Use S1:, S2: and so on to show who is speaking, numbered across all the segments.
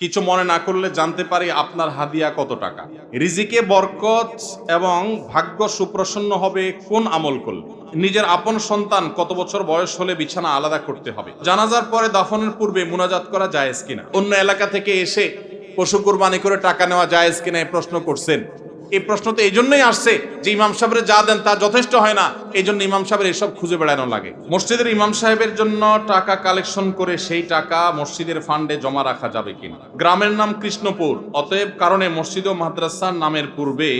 S1: কিছু মনে না করলে জানতে পারি আপনার হাদিয়া কত টাকা। রিজিকে বরকত এবং ভাগ্য সুপ্রসন্ন হবে কোন আমল করলে। নিজের আপন সন্তান কত বছর বয়স হলে বিছানা আলাদা করতে হবে। জানাজার পরে দাফনের পূর্বে মুনাজাত করা জায়েজ কিনা। অন্য এলাকা থেকে এসে পশু কুরবানি করে টাকা নেওয়া জায়েজ কিনা এই প্রশ্ন করছেন। এই প্রশ্ন তো এই জন্যই আসছে যে ইমাম সাহেবের যা দেন তা যথেষ্ট হয় না, এই জন্য ইমাম সাহেবের এসব খুঁজে বেড়ানো লাগে। মসজিদের ইমাম সাহেবের জন্য টাকা কালেকশন করে সেই টাকা মসজিদের ফান্ডে জমা রাখা যাবে কিনা। গ্রামের নাম কৃষ্ণপুর, অতএব কারণে মসজিদ ও মাদ্রাসার নামের পূর্বে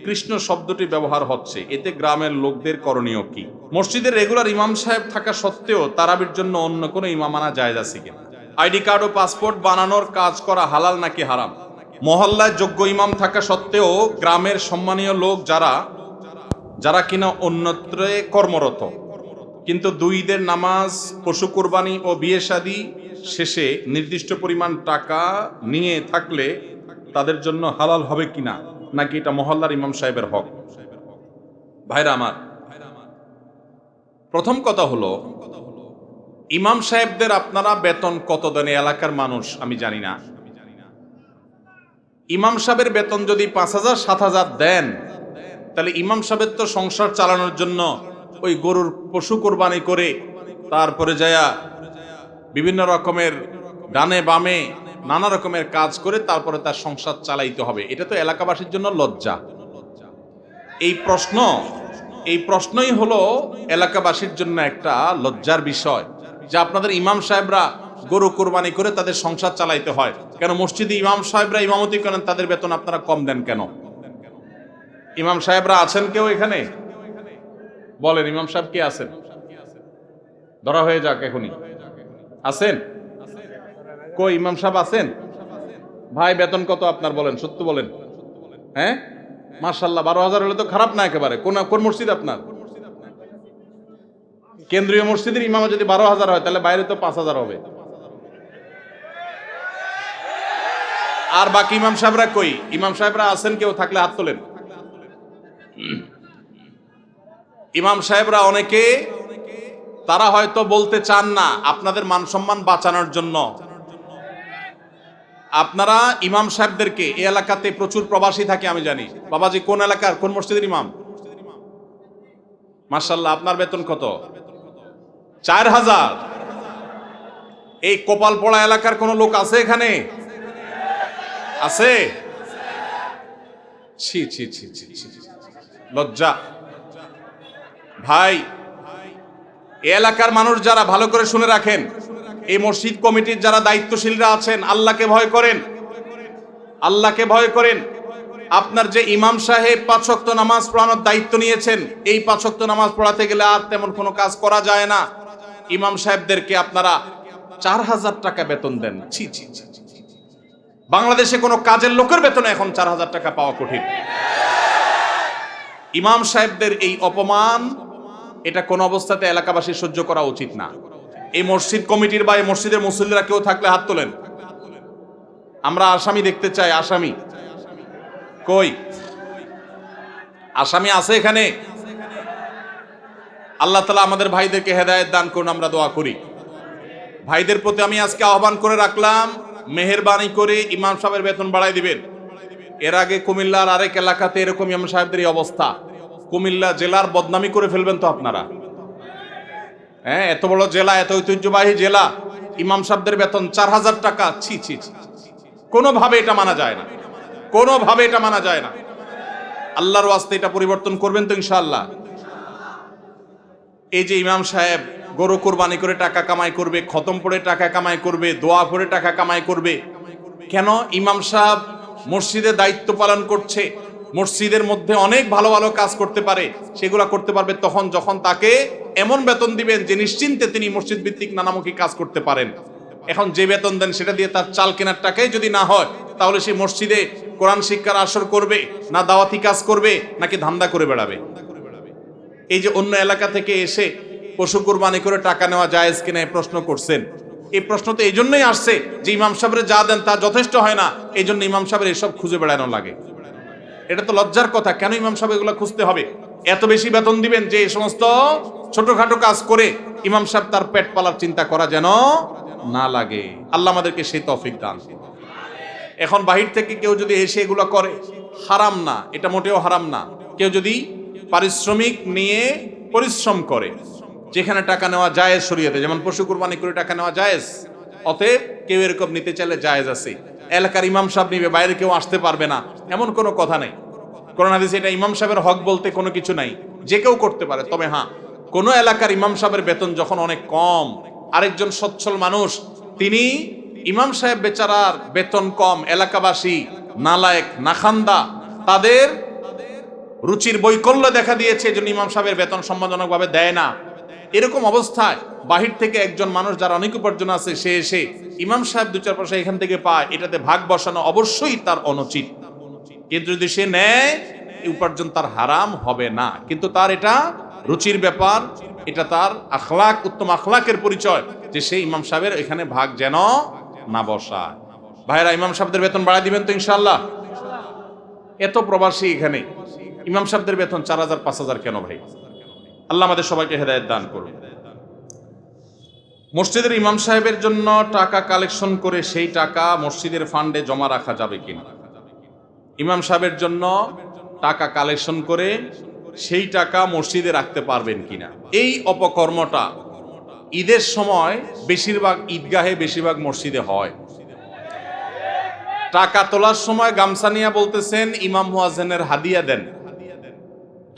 S1: কৃষ্ণ শব্দটি ব্যবহার হচ্ছে, এতে গ্রামের লোকদের করণীয় কি। মসজিদের রেগুলার ইমাম সাহেব থাকা সত্ত্বেও তারাবির জন্য অন্য কোনো ইমাম আনা জায়েজ আছে কিনা। আইডি কার্ড ও পাসপোর্ট বানানোর কাজ করা হালাল নাকি হারাম। মহল্লায় যোগ্য ইমাম থাকা সত্ত্বেও গ্রামের সম্মানীয় লোক যারা কিনা অন্যত্রে কর্মরত, কিন্তু দুই ঈদের নামাজ, পশু কোরবানি ও বিয়ে শাদী শেষে নির্দিষ্ট পরিমাণ টাকা নিয়ে থাকলে তাদের জন্য হালাল হবে কিনা, নাকি এটা মহল্লার ইমাম সাহেবের হক। ভাইরা আমার, প্রথম কথা হলো ইমাম সাহেবদের আপনারা বেতন কত দেন এলাকার মানুষ আমি জানি না। ইমাম সাহেবের বেতন যদি 5,000 7,000 দেন, তাহলে ইমাম সাহেবের তো সংসার চালানোর জন্য ওই গরুর পশু কোরবানি করে তারপরে যায়া বিভিন্ন রকমের ডানে বামে নানা রকমের কাজ করে তারপরে তার সংসার চালাইতে হবে। এটা তো এলাকাবাসীর জন্য লজ্জা। এই প্রশ্নই হলো এলাকাবাসীর জন্য একটা লজ্জার বিষয় যে আপনাদের ইমাম সাহেবরা গরু কোরবানি করে তাদের সংসার চালাইতে হয় কেন। মসজিদে ইমাম সাহেবরা ইমামতি করেন, তাদের বেতন আপনারা কম দেন কেন। ইমাম সাহেবরা আছেন কেউ এখানে? বলেন, ইমাম সাহেব কে আছেন? ধরা হয়ে যাক এখনই। আছেন? কই ইমাম সাহেব আছেন? ভাই বেতন কত আপনার বলেন, সত্য বলেন। হ্যাঁ, মাশাআল্লাহ, 12,000 হলে তো খারাপ না একেবারে। কোন মসজিদ আপনার? কেন্দ্রীয় মসজিদের ইমাম যদি 12,000 হয়, তাহলে বাইরে তো 5,000 হবে। আর বাকি ইমাম সাহেবরা কই? ইমাম সাহেবরা আছেন কেউ? থাকলে হাত তোলেন। ইমাম সাহেবরা অনেকে তারা হয়তো বলতে চান না, আপনাদের মান সম্মান বাঁচানোর জন্য আপনারা ইমাম সাহেবদেরকে, এই এলাকাতে প্রচুর প্রবাসী থাকে আমি জানি। বাবাজি কোন এলাকার, কোন মসজিদের ইমাম? মাশাআল্লাহ, আপনার বেতন কত? 4,000। এই কপালপড়া এলাকার কোন লোক আছে এখানে? আছে? ছি ছি ছি ছি ছি, লজ্জা। ভাই, এই এলাকার মানুষ যারা, ভালো করে শুনে রাখেন, এই মসজিদ কমিটির যারা দায়িত্বশীলরা আছেন, আল্লাহকে ভয় করেন, আল্লাহকে ভয় করেন। আপনার যে ইমাম সাহেব 5 ওয়াক্ত নামাজ পড়ানোর দায়িত্ব নিয়েছেন, এই 5 ওয়াক্ত নামাজ পড়াতে গেলে আর তেমন কোনো কাজ করা যায় না। ইমাম সাহেবদেরকে আপনারা 4,000 টাকা বেতন দেন। ছি ছি ছি, বাংলাদেশে কোনো কাজের লোকের বেতন এখন 4,000 টাকা পাওয়া কঠিন। ইমাম সাহেবদের এই অপমান, এটা কোন অবস্থাতে এলাকাবাসী সহ্য করা উচিত না। এই মসজিদ কমিটির বা এই মসজিদের মুসল্লিরা কেউ থাকলে হাত তোলেন। আমরা আসামি দেখতে চাই। আসামি কই? আসামি আছে এখানে? আল্লাহ তাআলা আমাদের ভাইদেরকে হেদায়েত দান করুন, আমরা দোয়া করি। ভাইদের প্রতি আমি আজকে আহ্বান করে রাখলাম, মেহেরবানি করে ইমাম সাহেবের বেতন বাড়াই দিবেন। এর আগে কুমিল্লার আরেক এলাকাতে এরকম ইমাম সাহেবদের অবস্থা। কুমিল্লা জেলার বদনামি করে ফেলবেন তো আপনারা। হ্যাঁ, এত বড় জেলা, এত ঐতিহ্যবাহী জেলা, ইমাম সাহেবদের বেতন 4,000 টাকা। ছি ছি ছি, কোনোভাবে এটা মানা যায় না, কোনোভাবে এটা মানা যায় না। আল্লাহর ওয়াস্তে এটা পরিবর্তন করবেন তো ইনশাআল্লাহ। এই যে ইমাম সাহেব গরু কোরবানি করে টাকা কামাই করবে, খতম পড়ে টাকা কামাই করবে, দোয়া করে টাকা কামাই করবে, কেন? ইমাম সাহেব মসজিদে দায়িত্ব পালন করছে, মসজিদের মধ্যে অনেক ভালো ভালো কাজ করতে পারে, সেগুলা করতে পারবে তখন যখন তাকে এমন বেতন দিবেন যে নিশ্চিন্তে তিনি মসজিদ ভিত্তিক নানামুখী কাজ করতে পারেন। এখন যে বেতন দেন সেটা দিয়ে তার চাল কেনার টাকাই যদি না হয়, তাহলে সেই মসজিদে কোরআন শিক্ষার আসর করবে না দাওয়াতি কাজ করবে, নাকি ধান্দা করে বেড়াবে? এই যে অন্য এলাকা থেকে এসে পশু কোরবানি করে টাকা নেওয়া জায়েজ কিনা এই প্রশ্ন করছেন, এই প্রশ্ন তো এই জন্যই আসছে যে ইমাম সাহেবের যা দেন তা যথেষ্ট হয় না, এই জন্য ইমাম সাহেবের এসব খুঁজে বেড়ানো লাগে। এটা তো লজ্জার কথা। কেন ইমাম সাহেব এগুলো খুঁজতে হবে? এত বেশি বেতন দিবেন যে এই সমস্ত ছোটখাটো কাজ করে ইমাম সাহেব তার পেট পালার চিন্তা করা যেন না লাগে। আল্লাহ আমাদেরকে সেই তৌফিক দান। এখন বাহির থেকে কেউ যদি এসে এগুলো করে, হারাম না, এটা মোটেও হারাম না। কেউ যদি পারিশ্রমিক নিয়ে পরিশ্রম করে, যেখানে টাকা নেওয়া জায়েজ শরীয়তে, যেমন পশু কুরবানি করে টাকা নেওয়া জায়েজ, অতএব কেউ এরকম নিতে চাইলে জায়েজ আছে। এলাকার ইমাম সাহেব নিবে, বাইরে কেউ আসতে পারবে না, এমন কোনো কথা নেই। কোরআন হাদিসে এটা ইমাম সাহেবের হক বলতে কোনো কিছু নাই, যে কেউ করতে পারে। তবে হ্যাঁ, কোন এলাকার ইমাম সাহেবের বেতন যখন অনেক কম, আরেকজন সচ্ছল মানুষ, তিনি ইমাম সাহেব বেচারার বেতন কম, এলাকাবাসী নালায়েক নাখান্দা, তাদের রুচির বৈকল্য দেখা দিয়েছে, এজন্য ইমাম সাহেবের বেতন সম্মানজনকভাবে দেয় না। এরকম অবস্থায় বাহির থেকে একজন মানুষ যার অনেক উপার্জন আছে, সে এসে ইমাম সাহেব 2-4 পয়সা এখান থেকে পায়, এটাতে ভাগ বসানো অবশ্যই তার অনুচিত। কিন্তু যদি সে নেয়, এই উপার্জন তার হারাম হবে না, কিন্তু তার এটা রুচির ব্যাপার, এটা তার আখলাক, উত্তম আখলাকের পরিচয়, যে সে ইমাম সাহেবের এখানে ভাগ যেন না বসায়। ভাইরা, ইমাম সাহেবদের বেতন বাড়ায় দিবেন তো ইনশাআল্লাহ? এত প্রবাসী এখানে, ইমাম সাহেবদের বেতন 4000-5000 কেন ভাই? আল্লাহ আমাদের সবাইকে হেদায়েত দান করুন। মসজিদের ইমাম সাহেবের জন্য টাকা কালেকশন করে সেই টাকা মসজিদের ফান্ডে জমা রাখা যাবে কিনা? ইমাম সাহেবের জন্য টাকা কালেকশন করে সেই টাকা মসজিদে রাখতে পারবেন কিনা? এই অপকর্মটা ঈদের সময় বেশিরভাগ ঈদগাহে, বেশিরভাগ মসজিদে হয়। টাকা তোলার সময় গামছা নিয়ে বলতেছেন ইমাম মুয়াজ্জিনের হাদিয়া দেন।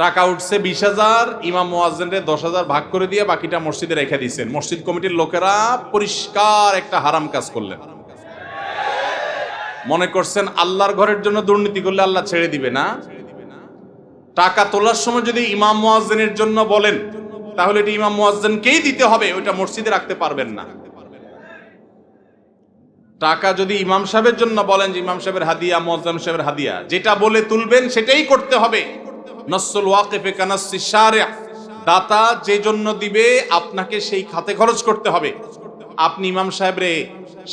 S1: টাকা উঠছে 20,000, ইমাম মুয়াজ্জিনের 10,000 ভাগ করে দিয়ে বাকিটা মসজিদে রেখে দিচ্ছেন। মসজিদ কমিটির লোকেরা পরিষ্কার একটা হারাম কাজ করলেন। মনে করছেন আল্লাহর ঘরের জন্য দুর্নীতি করলে আল্লাহ ছেড়ে দিবে না? টাকা তোলার সময় যদি ইমাম মুয়াজ্জিনের জন্য বলেন, তাহলে এটা ইমাম মুয়াজ্জিনকেই দিতে হবে, ওইটা মসজিদে রাখতে পারবেন না। টাকা যদি ইমাম সাহেবের জন্য বলেন যে ইমাম সাহেবের হাদিয়া, মুয়াজ্জিন সাহেবের হাদিয়া, যেটা বলে তুলবেন সেটাই করতে হবে। নসুল ওয়াকিফে কানাসি শারিআ, দাতা যে জন্য দিবে আপনাকে সেই খাতে খরচ করতে হবে। আপনি ইমাম সাহেবরে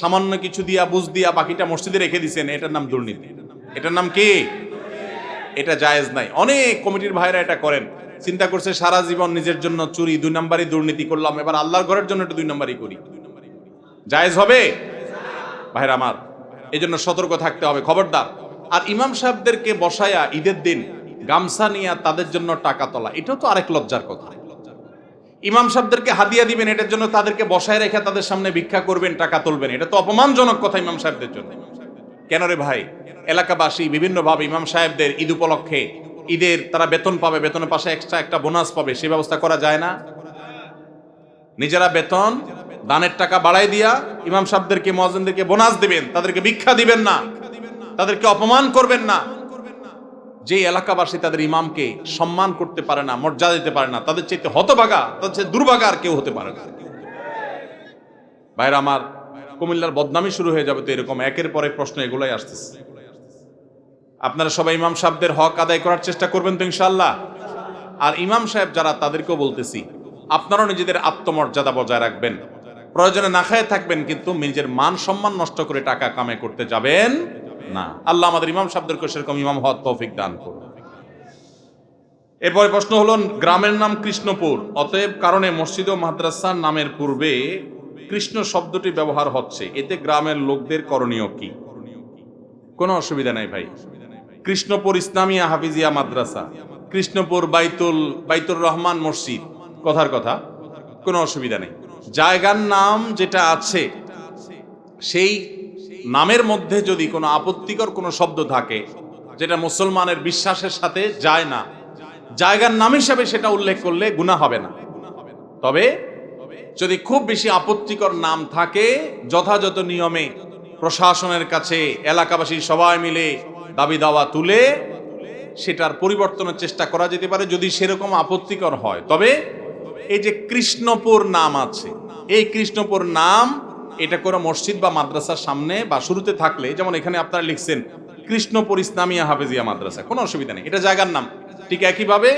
S1: সামান্য কিছু দিয়া, বুঝ দিয়া বাকিটা মসজিদে রেখে দিয়েছেন, এটার নাম দুর্নীতি। এটার নাম কি? এটা জায়েজ নাই। অনেক কমিটির ভাইরা এটা করেন, চিন্তা করছে সারা জীবন নিজের জন্য চুরি, 2 নাম্বারই দুর্নীতি করলাম, এবার আল্লাহর ঘরের জন্য একটু 2 নাম্বারই করি। জায়েজ হবে? ভাইরা আমার, এই জন্য সতর্ক থাকতে হবে, খবরদার। আর ইমাম সাহেবদেরকে বসায়া ঈদের দিন গামছা নিয়ে তাদের জন্য টাকা তোলা, এটাও তো আরেক লজ্জার কথা। ইমাম সাহেবদেরকে হাদিয়া দিবেন, এটার জন্য তাদেরকে বসায় রেখে তাদের সামনে ভিক্ষা করবেন, টাকা তুলবেন, এটা তো অপমানজনক কথা ইমাম সাহেবদের জন্য। কেন রে ভাই? এলাকাবাসী বিভিন্নভাবে ইমাম সাহেবদের ঈদ উপলক্ষে, ঈদের তারা বেতন পাবে, বেতনের পাশে এক্সট্রা একটা বোনাস পাবে, সেই ব্যবস্থা করা যায় না? নিজেরা বেতন দানের টাকা বাড়াই দিয়া ইমাম সাহেবদেরকে, মুয়াজ্জিনদেরকে বোনাস দিবেন, তাদেরকে ভিক্ষা দিবেন না, তাদেরকে অপমান করবেন না। যে এলাকাবাসী তাদের ইমামকে সম্মান করতে পারে না, মর্যাদা দিতে পারে না, তাদের চাইতে হতভাগা, তাদের চাইতে দুর্ভাগা আর কেউ হতে পারে না। ভাইরা আমার, কুমিল্লার বদনামি শুরু হয়ে যাবে তো এরকম একের পর এক প্রশ্ন এগুলাই আসতেছে। আপনারা সবাই ইমাম সাহেবদের হক আদায় করার চেষ্টা করবেন তো ইনশাআল্লাহ? আর ইমাম সাহেব যারা, তাদেরকেও বলতেছি, আপনারাও নিজেদের আত্মমর্যাদা বজায় রাখবেন, প্রয়োজনে না খায় থাকবেন, কিন্তু নিজের মান সম্মান নষ্ট করে টাকা কামাই করতে যাবেন না। আল্লাহ আমাদের ইমাম সাহেবদেরকে সেরকম ইমাম হওয়ার তৌফিক দান করুন। এরপরে প্রশ্ন হলো, গ্রামের নাম কৃষ্ণপুর, অতএব কারণে মসজিদ ও মাদ্রাসার নামের পূর্বে কৃষ্ণ শব্দটি ব্যবহার হচ্ছে, এতে গ্রামের লোকদের করণীয় কি? কোনো অসুবিধা নাই ভাই। কৃষ্ণপুর ইসলামিয়া হাফিজিয়া মাদ্রাসা, কৃষ্ণপুর বাইতুর রহমান মসজিদ, কথার কথা, কোনো অসুবিধা নেই। জায়গার নাম যেটা আছে, সেই নামের মধ্যে যদি কোনো আপত্তিকর কোনো শব্দ থাকে, যেটা মুসলমানের বিশ্বাসের সাথে যায় না, জায়গার নাম হিসাবে সেটা উল্লেখ করলে গুনাহ হবে না। তবে যদি খুব বেশি আপত্তিকর নাম থাকে, যথাযথ নিয়মে প্রশাসনের কাছে এলাকাবাসী সবাই মিলে দাবি দাওয়া তুলে সেটার পরিবর্তনের চেষ্টা করা যেতে পারে, যদি সেরকম আপত্তিকর হয়। তবে এই যে কৃষ্ণপুর নাম আছে, এই কৃষ্ণপুর নাম এটা করে মসজিদ বা মাদ্রাসার সামনে বা শুরুতে থাকলে, যেমন এখানে আপনারা লিখছেন কৃষ্ণপুর ইসলামিয়া হাফিজিয়া মাদ্রাসা, কোনো অসুবিধা নেই, এটা জায়গার নাম। ঠিক একইভাবে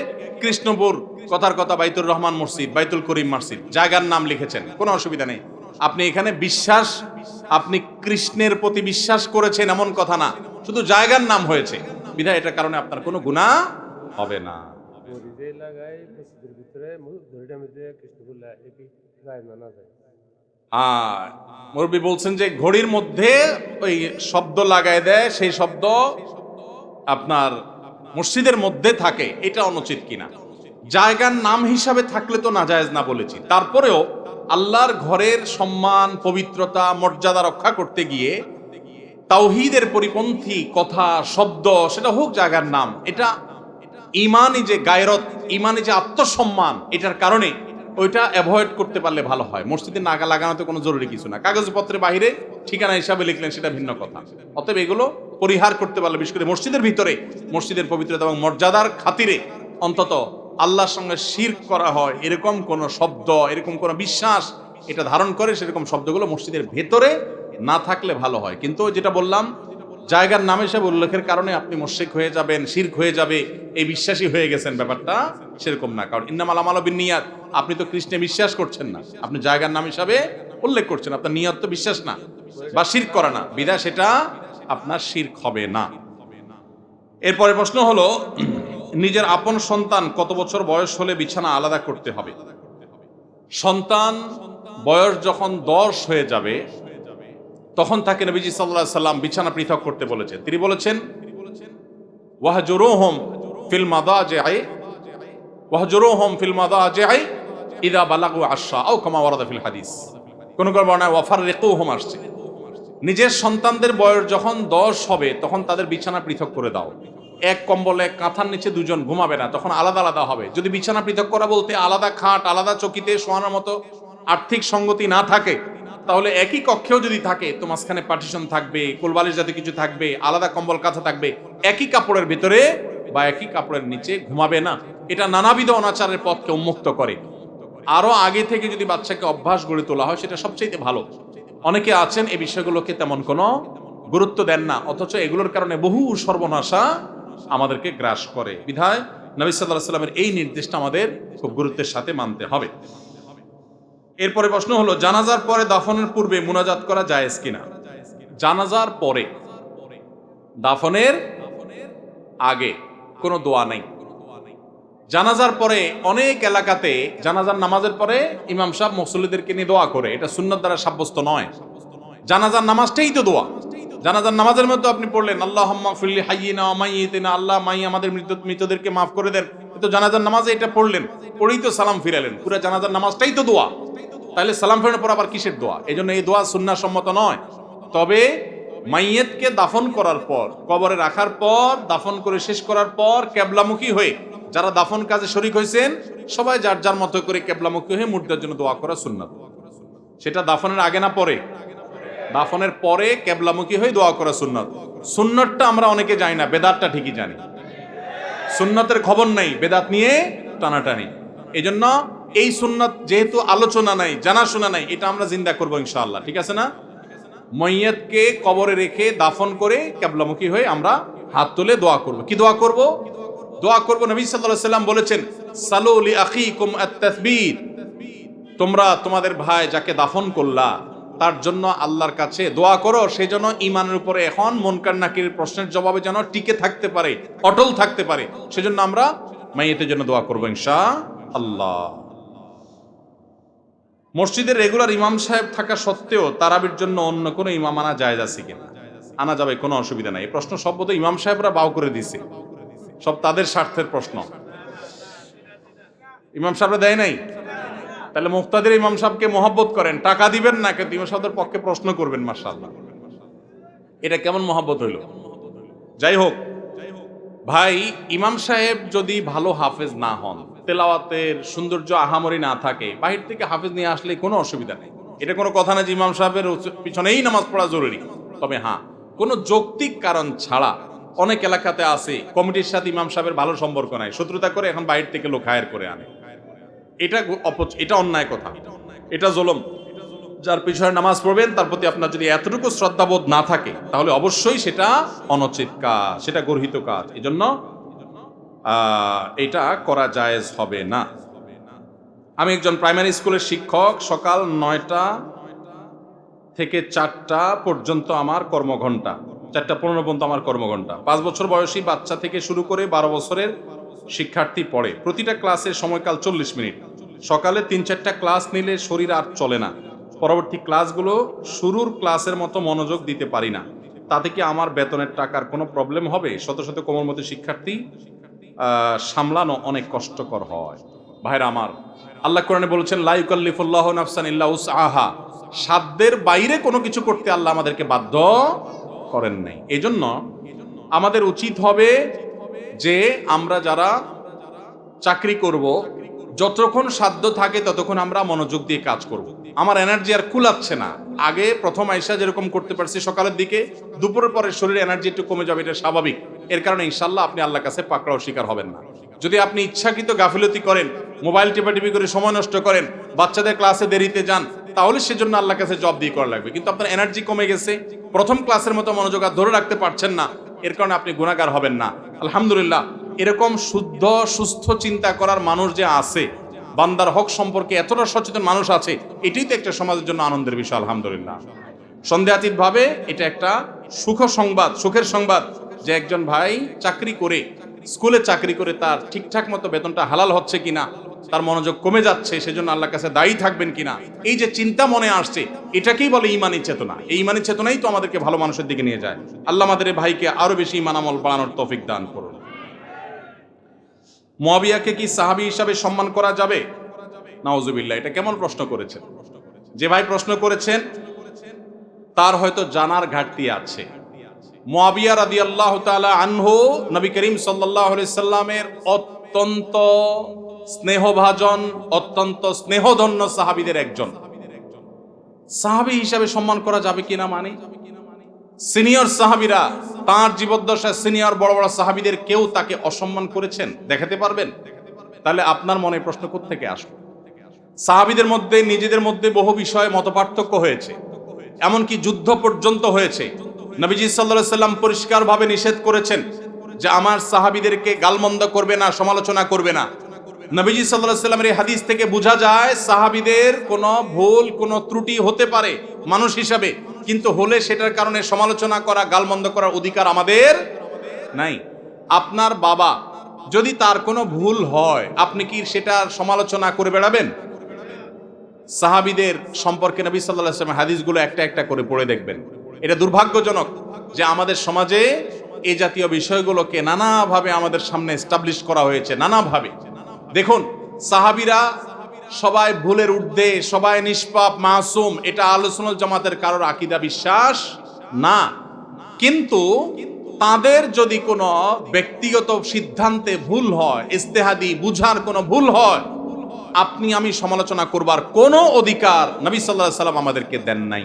S1: কৃষ্ণপুর, কথার কথা, বাইতুর রহমান মসজিদ, বাইতুল করিম মসজিদ, জায়গার নাম লিখেছেন, কোনো অসুবিধা নেই। আপনি এখানে বিশ্বাস, আপনি কৃষ্ণের প্রতি বিশ্বাস করেছেন এমন কথা না, শুধু জায়গার নাম হয়েছে বিধায় এটার কারণে আপনার কোনো গুনাহ হবে না। আর মুরব্বী বলছেন যে ঘড়ির মধ্যে ওই শব্দ লাগায় দেয়, সেই শব্দ আপনার মসজিদের মধ্যে থাকে, এটা অনুচিত কিনা। জায়গার নাম হিসাবে থাকলে তো নাজায়েজ না বলেছি, তারপরেও আল্লাহর ঘরের সম্মান, পবিত্রতা, মর্যাদা রক্ষা করতে গিয়ে তাওহীদের পরিপন্থী কথা, শব্দ, সেটা হোক জায়গার নাম, এটা ইমানি যে গায়রত, ইমানি যে আত্মসম্মান, এটার কারণে ওইটা অ্যাভয়েড করতে পারলে ভালো হয়। মসজিদে নাগা লাগানো তো কোনো জরুরি কিছু না, কাগজপত্রের বাইরে ঠিকানা হিসাবে লিখলেন, সেটা ভিন্ন কথা। অতএব এগুলো পরিহার করতে পারলে, বিশেষ করে মসজিদের ভিতরে মসজিদের পবিত্রতা এবং মর্যাদার খাতিরে অন্তত আল্লাহর সঙ্গে শিরক করা হয় এরকম কোন শব্দ, এরকম কোন বিশ্বাস এটা ধারণ করে, সেরকম শব্দগুলো মসজিদের ভেতরে না থাকলে ভালো হয়। কিন্তু যেটা বললাম, জায়গার নাম হিসেবে উল্লেখের কারণে আপনি মুশরিক হয়ে যাবেন, শিরক হয়ে যাবে, এই বিশ্বাসী হয়ে গেছেন, ব্যাপারটা সেরকম না। কারণ ইন্নামাল আমালু বিন্নিয়াত, আপনি তো কৃষ্ণে বিশ্বাস করছেন না, আপনি জায়গার নাম হিসাবে উল্লেখ করছেন, আপনার নিয়ত তো বিশ্বাস না বা শিরক করা না, বিধায় সেটা আপনার শিরক হবে না। এরপরে প্রশ্ন হলো, নিজের আপন সন্তান কত বছর বয়স হলে বিছানা আলাদা করতে হবে? সন্তান বয়স যখন 10 হয়ে যাবে তখন তাকে নবীজি সাল্লাল্লাহু আলাইহি সাল্লাম বিছানা পৃথক করতে বলেছেন। তিনি বলেছেন, ওয়াহজুরুহুম ফিল মাদাজি'i ইযা বালাগু 10 আও কামা ওয়ারাদা ফিল হাদিস। কোন কোন বর্ণনায় ওয়াফাররিকুহুম আসছে। নিজের সন্তানদের বয়স যখন 10 হবে তখন তাদের বিছানা পৃথক করে দাও। এক কম্বলে কাঁথার নিচে দুজন ঘুমাবে না, তখন আলাদা আলাদা হবে। যদি বিছানা পৃথক করা বলতে আলাদা খাট, আলাদা চকিতে শোয়ানোর মতো আর্থিক সঙ্গতি না থাকে, তাহলে একই কক্ষেও যদি থাকে তো মাঝখানে পার্টিশন থাকবে, কোলবালিশ জাতীয় কিছু থাকবে, আলাদা কম্বল কাঁথা থাকবে, একই কাপড়ের ভিতরে বা একই কাপড়ের নিচে ঘুমাবে না। এটা নানাবিধ অনাচারের পথকে উন্মুক্ত করে। আরো আগে থেকে যদি বাচ্চাকে অভ্যাস গড়ে তোলা হয় সেটা সবচেয়ে ভালো। অনেকে আছেন এই বিষয়গুলোকে তেমন কোনো গুরুত্ব দেন না, অথচ এগুলোর কারণে বহু সর্বনাশা আমাদেরকে গ্রাস করে। বিধায় নবী সাল্লাল্লাহু আলাইহি ওয়াসাল্লামের এই নির্দেশটা আমাদের খুব গুরুত্বের সাথে মানতে হবে। এরপরে প্রশ্ন হলো, জানাজার পরে দাফনের পূর্বে মুনাজাত করা জায়েজ কিনা? জানাজার পরে, দাফনের আগে কোনো দোয়া নেই। জানাজার পরে অনেক এলাকাতে জানাজার নামাজের পরে ইমাম সাহেব মুসল্লিদেরকে নিয়ে দোয়া করে, এটা সুন্নাত দ্বারা সাব্যস্ত নয়। জানাজার নামাজটাই তো দোয়া। জানাজার নামাজের মধ্যে আপনি পড়লেন আল্লাহুম্মা ফিরলি হাইয়িনা ওয়া মাইয়িতিনা, আল্লাহ মাই আমাদের মৃতদেরকে মাফ করে দেন, তো জানাজার নামাজে এটা পড়লেন, পড়েই তো সালাম ফিরালেন। পুরো জানাজার নামাজটাই তো দোয়া, তাহলে সালাম ফেরানোর পর আবার কিসের দোয়া? এই জন্য এই দোয়া সুন্নাহ সম্মত নয়। তবে মাইয়েতকে দাফন করার পর, কবরে রাখার পর, দাফন করে শেষ করার পর কেবলামুখী হয়ে যারা দাফন কাজে শরীক হয়েছেন সবাই যার যার মতো করে কেবলামুখী হয়ে মুর্দার জন্য দোয়া করা সুন্নাত। সেটা দাফনের আগে না পরে? দাফনের পরে কেবলামুখী হয়ে দোয়া করা সুন্নাত। সুন্নাতটা আমরা অনেকে জানি না, বেদাতটা ঠিকই জানি। সুন্নাতের খবর নাই, বেদাত নিয়ে টানাটানি। এই জন্য এই সুন্নাত যেহেতু আলোচনা নাই, জানাশোনা নাই, এটা আমরা জিন্দা করবো ইনশাআল্লাহ, ঠিক আছে না? মাইয়াতকে কবরে রেখে দাফন করে কিবলামুখী হয়ে আমরা হাত তুলে দোয়া করব। কি দোয়া করব? দোয়া করব, নবী সাল্লাল্লাহু আলাইহি সাল্লাম বলেছেন, সালু লি আখিকুম আত-তাসবীত, তোমরা তোমাদের ভাই যাকে দাফন করলা তার জন্য আল্লাহর কাছে দোয়া করো, সেই জন্য ঈমানের উপরে এখন মুনকার নাকিরের প্রশ্নের জবাবে যেন টিকে থাকতে পারে, অটল থাকতে পারে, সেজন্য আমরা মাইয়াতের জন্য দোয়া করব ইনশাআল্লাহ। মসজিদের রেগুলার ইমাম সাহেব থাকা সত্ত্বেও তারাবির জন্য অন্য কোনো ইমাম আনা জায়েজ আছে কিনা? আনা যাবে, কোনো অসুবিধা নাই। এই প্রশ্ন সব বোধহয় ইমাম সাহেবরা বাউ করে দিছে, সব তাদের স্বার্থের প্রশ্ন। ইমাম সাহেবরা দেয় নাই, তাহলে মুক্তাদির ইমাম সাহেবকে মহব্বত করেন, টাকা দিবেন না, কিন্তু ইমাম সাহেবের পক্ষে প্রশ্ন করবেন। মাশাআল্লাহ, এটা কেমন মহব্বত হইল? যাই হোক ভাই, ইমাম সাহেব যদি ভালো হাফেজ না হন, তেলাওয়াতের সৌন্দর্য আহামরি না থাকে, বাহির থেকে হাফেজ নিয়ে আসলে কোনো অসুবিধা নেই। এটা কোনো কথা না যে ইমাম সাহেবের পিছনেই নামাজ পড়া জরুরি। তবে হ্যাঁ, কোনো যৌক্তিক কারণ ছাড়া অনেক এলাকাতে আছে কমিটির সাথে ইমাম সাহেবের ভালো সম্পর্ক নাই, শত্রুতা করে এখন বাইরে থেকে লোক হায়ার করে আনে। এটা অন্যায় কথা, এটা জুলুম। যার পিছনে নামাজ পড়বেন তার প্রতি আপনার যদি এতটুকু শ্রদ্ধাবোধ না থাকে তাহলে অবশ্যই সেটা অনুচিত কাজ, সেটা গর্হিত কাজ। এই জন্য এটা করা জায়েজ হবে না। আমি একজন প্রাইমারি স্কুলের শিক্ষক, সকাল 9টা থেকে 4টা পর্যন্ত আমার কর্মঘণ্টা, 4:15 পর্যন্ত আমার কর্মঘণ্টা। 5 বছর বয়সী বাচ্চা থেকে শুরু করে 12 বছরের শিক্ষার্থী পড়ে। প্রতিটা ক্লাসের সময়কাল 40 মিনিট। সকালে 3-4টা ক্লাস নিলে শরীর আর চলে না। পরবর্তী ক্লাসগুলো শুরুর ক্লাসের মতো মনোযোগ দিতে পারি না, তাতে কি আমার বেতনের টাকার কোনো প্রবলেম হবে? শত শত কোমলমতি শিক্ষার্থী সামলানো অনেক কষ্টকর হয়। ভাইরা আমার, আল্লাহ কোরআনে বলেছেন লা ইউকাল্লিফুল্লাহু নাফসান ইল্লা উসআহা, সাধ্যের বাইরে কোনো কিছু করতে আল্লাহ আমাদেরকে বাধ্য করেন নাই। এজন্য আমাদের উচিত হবে যে আমরা যারা চাকরি করব, যতক্ষণ সাধ্য থাকে ততক্ষণ আমরা মনোযোগ দিয়ে কাজ করব। আমার এনার্জি আর কুলাচ্ছে না। আগে প্রথম আইসা যেরকম করতে পারছি সকালের দিকে, দুপুরের পরে শরীরে এনার্জি একটু কমে যাবে, এটা স্বাভাবিক। এর কারণে ইনশাল্লাহ আপনি আল্লাহর কাছে পাকড়াও শিকার হবেন না। যদি আপনি ইচ্ছাকৃত গাফিলতি করেন, মোবাইল টিপাটিপি করে সময় নষ্ট করেন, বাচ্চাদের ক্লাসে দেরিতে যান, তাহলে সেজন্য আল্লাহর কাছে জব দিয়ে করা লাগবে। কিন্তু আপনার এনার্জি কমে গেছে, প্রথম ক্লাসের মতো মনোযোগ আর ধরে রাখতে পারছেন না, এর কারণে আপনি গুনাহগার হবেন না। আলহামদুলিল্লাহ, এরকম শুদ্ধ সুস্থ চিন্তা করার মানুষ যে আছে, বান্দার হক সম্পর্কে এতটা সচেতন মানুষ আছে, এটাই তো একটা সমাজের জন্য আনন্দের বিষয়। আলহামদুলিল্লাহ, সন্দেহাতীত ভাবে এটা একটা সুখের সংবাদ যে একজন ভাই চাকরি করে, স্কুলে চাকরি করে তার ঠিকঠাক মতো বেতনটা হালাল হচ্ছে কিনা, তার মনোযোগ কমে যাচ্ছে, সেজন্য আল্লাহর কাছে দায়ী থাকবেন কিনা, এই যে চিন্তা মনে আসছে, এটাকেই বলে ঈমানী চেতনা। এই ঈমানী চেতনাই তো আমাদেরকে ভালো মানুষের দিকে নিয়ে যায়। আল্লাহ আমাদের এই ভাইকে আরো বেশি ঈমান আমল বাড়ানোর তৌফিক দান করুন। মুআবিয়াকে কি সাহাবী হিসাবে সম্মান করা যাবে? নাউজুবিল্লাহ, এটা কেমন প্রশ্ন করেছেন? যে ভাই প্রশ্ন করেছেন তার হয়তো জানার ঘাটতি আছে। মুআবিয়া রাদিয়াল্লাহু তাআলা আনহু নবী করিম সাল্লাল্লাহু আলাইহি সাল্লামের অত্যন্ত স্নেহভাজন, অত্যন্ত স্নেহধন্য সাহাবীদের একজন। সাহাবী হিসাবে সম্মান করা যাবে কিনা, মানে সিনিয়র সাহাবীরা, তার জীবদ্দশায় সিনিয়র বড় বড় সাহাবীদের কেউ তাকে অসম্মান করেছেন দেখাতে পারবেন? তাহলে আপনার মনে প্রশ্ন কোত্থেকে আসবে? সাহাবীদের মধ্যে নিজেদের মধ্যে বহু বিষয়ে মতপার্থক্য হয়েছে, এমনকি যুদ্ধ পর্যন্ত হয়েছে। নবীজি সাল্লাল্লাহু আলাইহি সাল্লাম পরিষ্কারভাবে নিষেধ করেছেন যে আমার সাহাবীদেরকে গালমন্দ করবে না, সমালোচনা করবে না। নবীজি সাল্লাল্লাহু আলাইহি সাল্লামের এই হাদিস থেকে বোঝা যায় সাহাবীদের কোনো ভুল, কোনো ত্রুটি হতে পারে মানুষ হিসাবে, কিন্তু হলে সেটার কারণে সমালোচনা করা, গালমন্দ করার অধিকার আমাদের নাই। আপনার বাবা যদি তার কোনো ভুল হয়, আপনি কি সেটার সমালোচনা করে বেড়াবেন? সাহাবীদের সম্পর্কে নবী সাল্লাল্লাহু আলাইহি ওয়াসাল্লাম হাদিসগুলো একটা একটা করে পড়ে দেখবেন। এটা দুর্ভাগ্যজনক যে আমাদের সমাজে এই জাতীয় বিষয়গুলোকে নানাভাবে আমাদের সামনে এস্টাবলিশ করা হয়েছে, নানাভাবে। দেখুন, সাহাবীরা সবাই ভুলের ঊর্ধ্বে, সবাই নিষ্পাপ, মাসুম, এটা আহলুস সুন্নাত জামাতের কারোর আকীদা বিশ্বাস না। কিন্তু তাদের যদি কোনো ব্যক্তিগত সিদ্ধান্তে ভুল হয়, ইজতিহাদি বুঝার কোনো ভুল হয়, আপনি আমি সমালোচনা করবার কোনো অধিকার নবী সাল্লাল্লাহু আলাইহি সাল্লাম আমাদেরকে দেন নাই।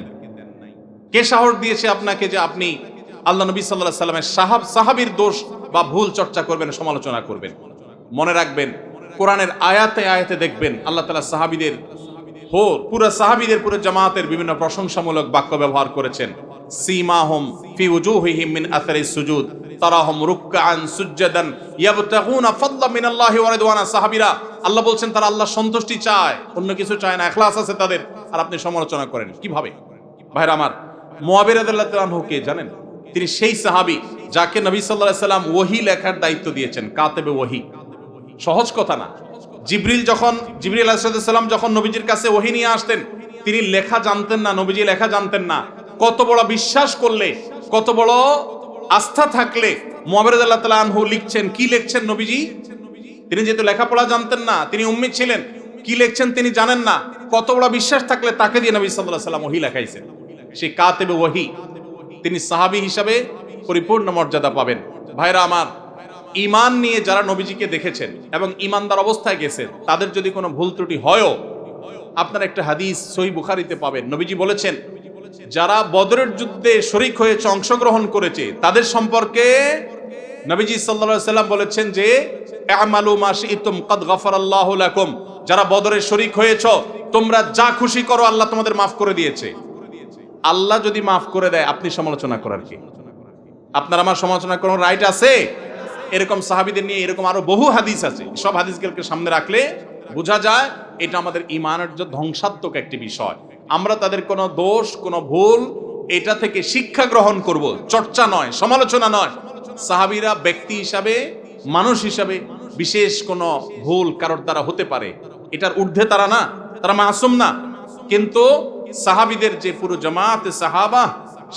S1: কে সাহস দিয়েছে আপনাকে যে আপনি আল্লাহ নবী সাল্লাল্লাহু আলাইহি সাল্লামের সাহাবীর দোষ বা ভুল চর্চা করবেন, সমালোচনা করবেন? মনে রাখবেন, কোরআনের আয়াতে আয়াতে দেখবেন আল্লাহ তাআলা সাহাবীদের পুরো জামাতের বিভিন্ন প্রশংসামূলক বাক্য ব্যবহার করেছেন। সীমাহুম ফি উজুহিহিম মিন আসারিস সুজুদ তারাহুম রুকআন সুজদান ইয়াবতাগুনা ফাদলাম মিনাল্লাহি ওয়া রিদওয়ানা। সাহাবীরা, আল্লাহ বলছেন তারা আল্লাহর সন্তুষ্টি চায়, অন্য কিছু চায় না, ইখলাস আছে তাদের, আর আপনি সমালোচনা করেন কিভাবে? ভাইরা আমার, মুআবিয়া রাদিয়াল্লাহু তাআলা আনহু কে জানেন? তিনি সেই সাহাবী যাকে নবী সাল্লাল্লাহু আলাইহি সাল্লাম ওহী লেখার দায়িত্ব দিয়েছেন, কাতেবে ওহী। সহজ কথা না। জিবরিল আলাইহিস সালাম যখন নবীজির কাছে ওহী নিয়ে আসতেন, তিনি লেখা জানতেন না, নবীজি লেখা জানতেন না। কত বড় বিশ্বাস করলে, কত বড় আস্থা থাকলে মুআবিয়া রাদিয়াল্লাহু তাআলা আনহু লিখছেন, কি লিখছেন নবীজি? তিনি যেহেতু লেখাপড়া জানতেন না, তিনি উম্মি ছিলেন, কি লিখছেন তিনি জানেন না, কত বড় বিশ্বাস থাকলে তাকে দিয়ে নবী সাল্লাল্লাহু আলাইহি সাল্লাম ওহী লেখাইছেন। সেই কাতেবে ওহী, তিনি সাহাবী হিসাবে পরিপূর্ণ মর্যাদা পাবেন। ভাইরা আমার, ঈমান নিয়ে যারা নবীজিকে দেখেছেন এবং ঈমানদার অবস্থায় গেছেন, তাদের যদি কোনো ভুল ত্রুটি হয়ও, আপনারা একটা হাদিস সহিহ বুখারীতে পাবেন। নবীজি বলেছেন, যারা বদরের যুদ্ধে শরীক হয়েছে, অংশগ্রহণ করেছে, তাদের সম্পর্কে নবীজি সাল্লাল্লাহু আলাইহি সাল্লাম বলেছেন যে আমালু মা শি'তুম কাদ গাফারাল্লাহু লাকুম, যারা বদরে শরীক হয়েছো তোমরা যা খুশি করো, আল্লাহ তোমাদের মাফ করে দিয়েছে। আল্লাহ যদি মাফ করে দেয়, আপনি সমালোচনা করার কি? আপনার আমার সমালোচনা করার রাইট আছে? এরকম সাহাবীদের নিয়ে এরকম আরো বহু হাদিস আছে। সব হাদিসগুলোকে সামনে রাখলে বোঝা যায় এটা আমাদের ঈমানের যে ধ্বংসাত্মক একটি বিষয়। আমরা তাদের কোনো দোষ, কোনো ভুল, এটা থেকে শিক্ষা গ্রহণ করব, চর্চা নয়, সমালোচনা নয়। সাহাবীরা ব্যক্তি হিসাবে, মানুষ হিসাবে বিশেষ কোনো ভুল কারোর দ্বারা হতে পারে, এটার ঊর্ধ্বে তারা না, তারা মাসুম না। কিন্তু সাহাবীদের যে পুরো জামাতে সাহাবা,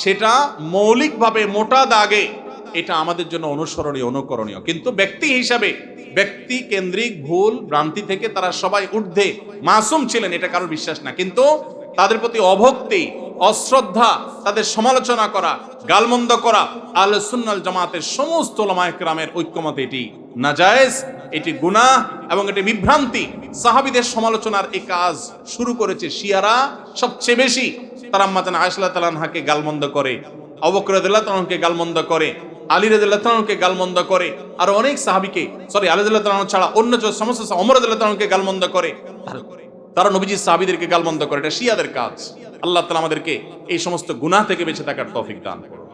S1: সেটা মৌলিকভাবে মোটা দাগে এটা আমাদের জন্য অনুসরণীয়, অনুকরণীয়। কিন্তু ব্যক্তি হিসাবে ব্যক্তি কেন্দ্রিক ভুল ভ্রান্তি থেকে তারা সবাই ঊর্ধ্বে মাসুম ছিলেন, এটা কারোর বিশ্বাস না। কিন্তু তাদের প্রতি অভক্তি, অশ্রদ্ধা, তাদের সমালোচনা করা, গালমন্দ করা আহলে সুন্নাত জামাতের সমস্ত উলামায়ে কেরামের ঐক্যমত এটি নাজায়েজ, এটি গুনাহ এবং এটি বিভ্রান্তি। সাহাবীদের সমালোচনার এই কাজ শুরু করেছে শিয়ারা সবচেয়ে বেশি। তারা আম্মা জান আয়েশা রাদিয়াল্লাহু তাআলাকে গালমন্দ করে, আবু বকর রাদিয়াল্লাহু তাআলাকে গালমন্দ করে, আলী রাদিয়াল্লাহু তাআলাকে গালমন্দ করে, আর অনেক সাহাবীকে, আলী রাদিয়াল্লাহু তাআলা ছাড়া অন্য যে সমস্ত ওমর রাদিয়াল্লাহু তাআলাকে গালমন্দ করে, তারা নবীজির সাহাবীদেরকে গালমন্দ করে। এটা শিয়াদের কাজ। আল্লাহ তাআলা আমাদেরকে এই সমস্ত গুনাহ থেকে বেঁচে থাকার তৌফিক দান করুন।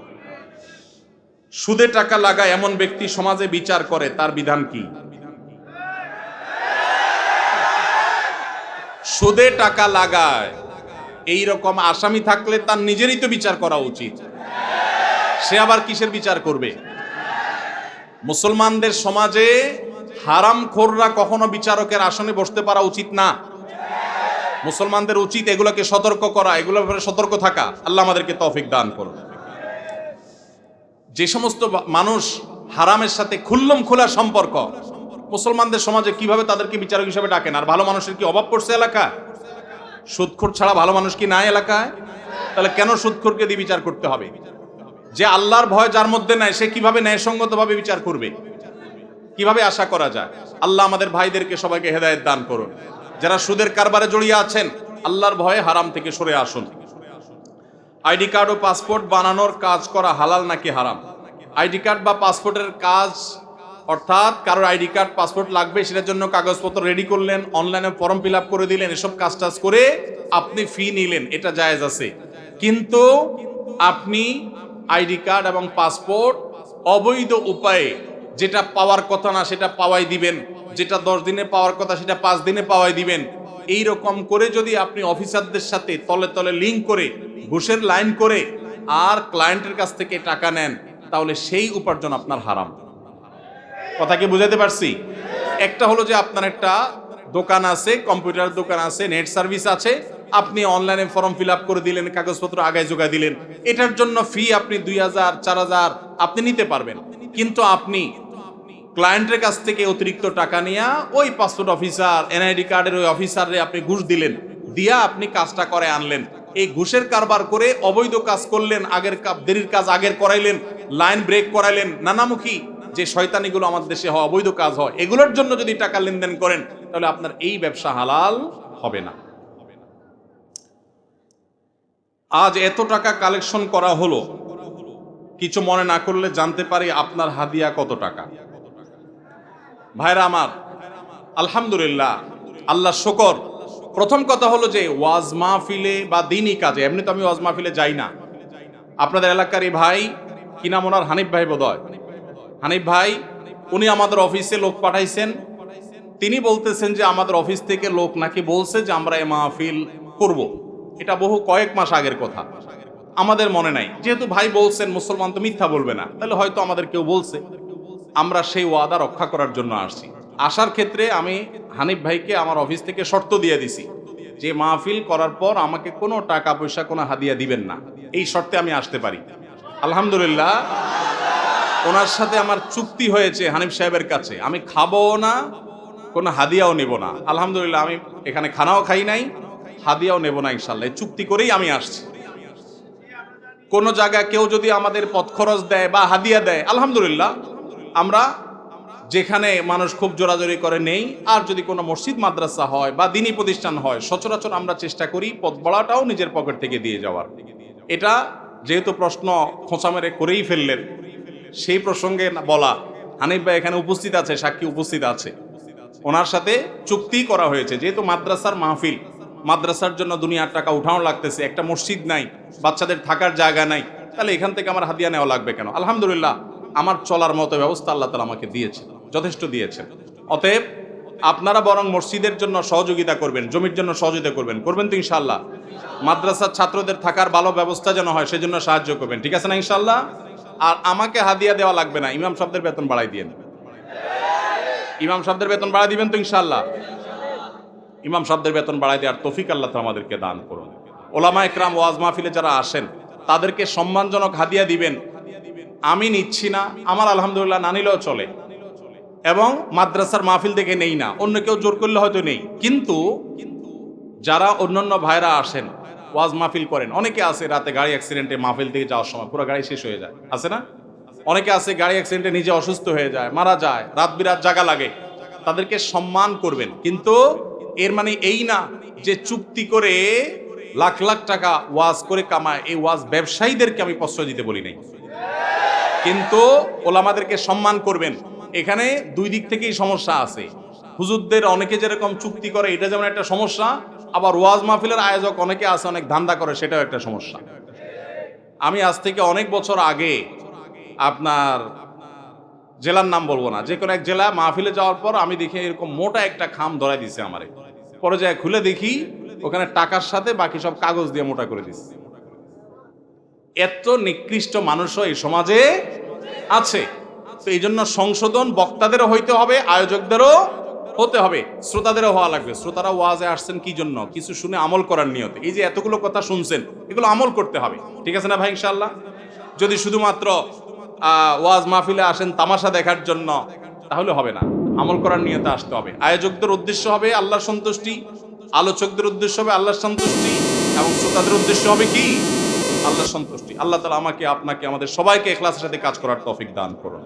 S1: সুদে টাকা লাগায় এমন ব্যক্তি সমাজে বিচার করে, তার বিধান কি? সুদে টাকা লাগায় এই রকম আসামি থাকলে তার নিজেরই তো বিচার করা উচিত। সে আবার কিসের বিচার করবে? মুসলমানদের সমাজে হারামখোররা কখনো বিচারকের আসনে বসতে পারা উচিত না। মুসলমানদের উচিত এগুলোকে সতর্ক করা, এগুলোর ব্যাপারে সতর্ক থাকা। আল্লাহ আমাদেরকে তৌফিক দান করুন। যে সমস্ত মানুষ হারামের সাথে খুল্লম খোলা সম্পর্ক, মুসলমানদের সমাজে কিভাবে তাদেরকে বিচারক হিসেবে ডাকেন? আর ভালো মানুষের কি অভাব পড়ছে এলাকা? সুদখোর ছাড়া ভালো মানুষ কি নাই এলাকায়? তাহলে কেন সুদখোরকে দিয়ে বিচার করতে হবে? যে আল্লাহর ভয় যার মধ্যে নাই, সে কিভাবে ন্যায়সঙ্গতভাবে বিচার করবে? কিভাবে আশা করা যায়? আল্লাহ আমাদের ভাইদেরকে সবাইকে হেদায়েত দান করুন। যারা সুদের কারবারে জড়িয়ে আছেন, আল্লাহর ভয়ে হারাম থেকে সরে আসুন। আইডি কার্ড ও পাসপোর্ট বানানোর কাজ করা হালাল নাকি হারাম? আইডি কার্ড বা পাসপোর্টের কাজ, অর্থাৎ কারোর আইডি কার্ড পাসপোর্ট লাগবে, সেটার জন্য কাগজপত্র রেডি করলেন, অনলাইনে ফর্ম ফিল আপ করে দিলেন, এসব কাজ টাজ করে আপনি ফি নিলেন, এটা জায়েজ আছে। কিন্তু আপনি আইডি কার্ড এবং পাসপোর্ট অবৈধ উপায়ে যেটা পাওয়ার কথা না সেটা পাওয়াই দিবেন, যেটা 10 দিনে পাওয়ার কথা সেটা 5 দিনে পাওয়াই দিবেন। এই রকম করে যদি আপনি অফিসারদের সাথে তলে তলে লিঙ্ক করে ঘুষের লাইন করে আর ক্লায়েন্টের কাছ থেকে টাকা নেন, তাহলে সেই উপার্জন আপনার হারাম। কথা কি বুঝাতে পারছি? একটা হলো যে আপনার একটা দোকান আছে, কম্পিউটার দোকান আছে, নেট সার্ভিস আছে, আপনি অনলাইনে ফর্ম ফিল আপ করে দিলেন, কাগজপত্র আগায় যোগায় দিলেন, এটার জন্য ফি আপনি 2000 4000 আপনি নিতে পারবেন। কিন্তু আপনি ক্লায়েন্টের কাছ থেকে অতিরিক্ত টাকা নিয়ে ওই পাসপোর্ট অফিসার, এনআইডি কার্ডের ওই অফিসারে আপনি ঘুষ দিলেন, দিয়া আপনি কাজটা করে আনলেন। এই ঘুষের কারবার করে অবৈধ কাজ করলেন, দেরির কাজ আগের করাইলেন, লাইন ব্রেক করাইলেন, নানামুখী যে শয়তানিগুলো আমাদের দেশে হয়, অবৈধ কাজ হয়, এগুলোর জন্য যদি টাকা লেনদেন করেন, তাহলে আপনার এই ব্যবসা হালাল হবে না। আজ এত টাকা কালেকশন করা হলো, কিছু মনে না করলে জানতে পারি আপনার হাদিয়া কত টাকা? ভাইরা আমার, আলহামদুলিল্লাহ, আল্লাহ শুকর। প্রথম কথা হলো যে ওয়াজ মাহফিলে বা দিনই কাজে, এমনি তো আমি ওয়াজ মাহফিলে যাই না। আপনাদের এলাকারই ভাই, কি নাম ওনার? হানিফ ভাই বোধহয়। হানিফ ভাই, উনি আমাদের অফিসে লোক পাঠাইছেন। তিনি বলতেছেন যে আমাদের অফিস থেকে লোক নাকি বলছে যে আমরা এই মাহফিল করব। এটা বহু কয়েক মাস আগের কথা, আমাদের মনে নাই। যেহেতু ভাই বলছেন, মুসলমান তো মিথ্যা বলবে না, তাহলে হয়তো আমাদের কেউ বলছে। আমরা সেই ওয়াদা রক্ষা করার জন্য আসছি। আসার ক্ষেত্রে আমি হানিফ ভাইকে আমার অফিস থেকে শর্ত দিয়ে দিছি যে মাহফিল করার পর আমাকে কোনো টাকা পয়সা, কোনো হাদিয়া দিবেন না, এই শর্তে আমি আসতে পারি। আলহামদুলিল্লাহ, ওনার সাথে আমার চুক্তি হয়েছে হানিফ সাহেবের কাছে, আমি খাবো না, কোনো হাদিয়াও নেব না। আলহামদুলিল্লাহ, আমি এখানে খানাও খাই নাই, হাদিয়াও নেব না, ইনশাল্লাহ চুক্তি করেই আমি আসছি। কোনো জায়গায় কেউ যদি আমাদের পথ খরচ দেয় বা হাদিয়া দেয়, আলহামদুলিল্লাহ, আমরা যেখানে মানুষ খুব জোরাজোরি করে নেই। আর যদি কোনো মসজিদ মাদ্রাসা হয় বা দিনী প্রতিষ্ঠান হয়, সচরাচর আমরা চেষ্টা করি পথ বড়াটাও নিজের পকেট থেকে দিয়ে যাওয়ার। এটা যেহেতু প্রশ্ন খোঁচা মেরে করেই ফেললেন, সেই প্রসঙ্গে বলা, হানিফ ভাই এখানে উপস্থিত আছে, সাক্ষী উপস্থিত আছে, ওনার সাথে চুক্তি করা হয়েছে। যেহেতু মাদ্রাসার মাহফিল, মাদ্রাসার জন্য দুনিয়ার টাকা উঠানো লাগতেছে, একটা মসজিদ নাই, বাচ্চাদের থাকার জায়গা নাই, তাহলে এখান থেকে আমার হাদিয়া নেওয়া লাগবে কেন? আলহামদুলিল্লাহ, আমার চলার মতো ব্যবস্থা আল্লাহ তাআলা আমাকে দিয়েছেন, যথেষ্ট দিয়েছেন। অতএব আপনারা বরং মসজিদের জন্য সহযোগিতা করবেন, জমির জন্য সহযোগিতা করবেন, করবেন তো ইনশাআল্লাহ? মাদ্রাসার ছাত্রদের থাকার ভালো ব্যবস্থা যেন হয়, সেজন্য সাহায্য করবেন, ঠিক আছে না ইনশাআল্লাহ? আর আমাকে হাদিয়া দেওয়া লাগবে না, ইমাম সাহেবদের বেতন বাড়াই দিয়েন। ইমাম সাহেবদের বেতন বাড়াই দিবেন তো ইনশাআল্লাহ? ইমাম সাহেবদের বেতন বাড়াই দেওয়ার তৌফিক আল্লাহ তাআলা আমাদেরকে দান করুন। ওলামা একরাম ওয়াজ মাহফিলে যারা আসেন তাদেরকে সম্মানজনক হাদিয়া দিবেন। আমি নিচ্ছি না, আমার আলহামদুলিল্লাহ না নিলেও চলে, এবং মাদ্রাসার মাহফিল থেকে নেই না, অন্য কেউ জোর করলে হয়তো নেই। কিন্তু যারা অন্যান্য ভাইরা আসেন ওয়াজ মাহফিল করেন, অনেকে আছে রাতে গাড়ি অ্যাক্সিডেন্টে মাহফিল থেকে যাওয়ার সময় পুরো গাড়ি শেষ হয়ে যায়, আছে না? অনেকে আছে গাড়ি অ্যাক্সিডেন্টে নিজে অসুস্থ হয়ে যায়, মারা যায়, রাত বিরাত জাগা লাগে, তাদেরকে সম্মান করবেন। কিন্তু এর মানে এই না যে চুক্তি করে লাখ লাখ টাকা ওয়াজ করে কামায়, এই ওয়াজ ব্যবসায়ীদেরকে আমি প্রশ্রয় দিতে বলি নাই। কিন্তু ওলামাদেরকে সম্মান করবেন। এখানে দুই দিক থেকেই সমস্যা আছে। হুজুরদের অনেকে যেরকম চুক্তি করে, এটা যেমন একটা সমস্যা, আবার ওয়াজ মাহফিলের আয়োজক অনেকে আছে অনেক ধান্দা করে, সেটাও একটা সমস্যা। আমি আজ থেকে অনেক বছর আগে, আপনার জেলার নাম বলবো না, যে কোনো এক জেলা মাহফিলে যাওয়ার পর আমি দেখি এরকম মোটা একটা খাম ধরাই দিছে আমারে। পরে যায় খুলে দেখি ওখানে টাকার সাথে বাকি সব কাগজ দিয়ে মোটা করে দিচ্ছে। এত নিকৃষ্ট মানুষও এই সমাজে আছে। তো এই জন্য সংশোধন বক্তাদেরও হইতে হবে, আয়োজকদেরও হতে হবে, শ্রোতাদেরও হওয়া লাগবে। শ্রোতারা ওয়াজে আসছেন কি জন্য? কিছু শুনে আমল করার নিয়তে। এই যে এতগুলো কথা শুনছেন, এগুলো আমল করতে হবে, ঠিক আছে না ভাই? ইনশাআল্লাহ। যদি শুধুমাত্র ওয়াজ মাহফিলে আসেন তামাশা দেখার জন্য, তাহলে হবে না, আমল করার নিয়তে আসতে হবে। আয়োজকদের উদ্দেশ্য হবে আল্লাহর সন্তুষ্টি, আলোচকদের উদ্দেশ্য হবে আল্লাহর সন্তুষ্টি, এবং শ্রোতাদের উদ্দেশ্য হবে কি? আল্লাহর সন্তুষ্টি। আল্লাহ তাআলা আমাকে, আপনাকে, আমাদের সবাইকে ইখলাসের সাথে কাজ করার তৌফিক দান করুন।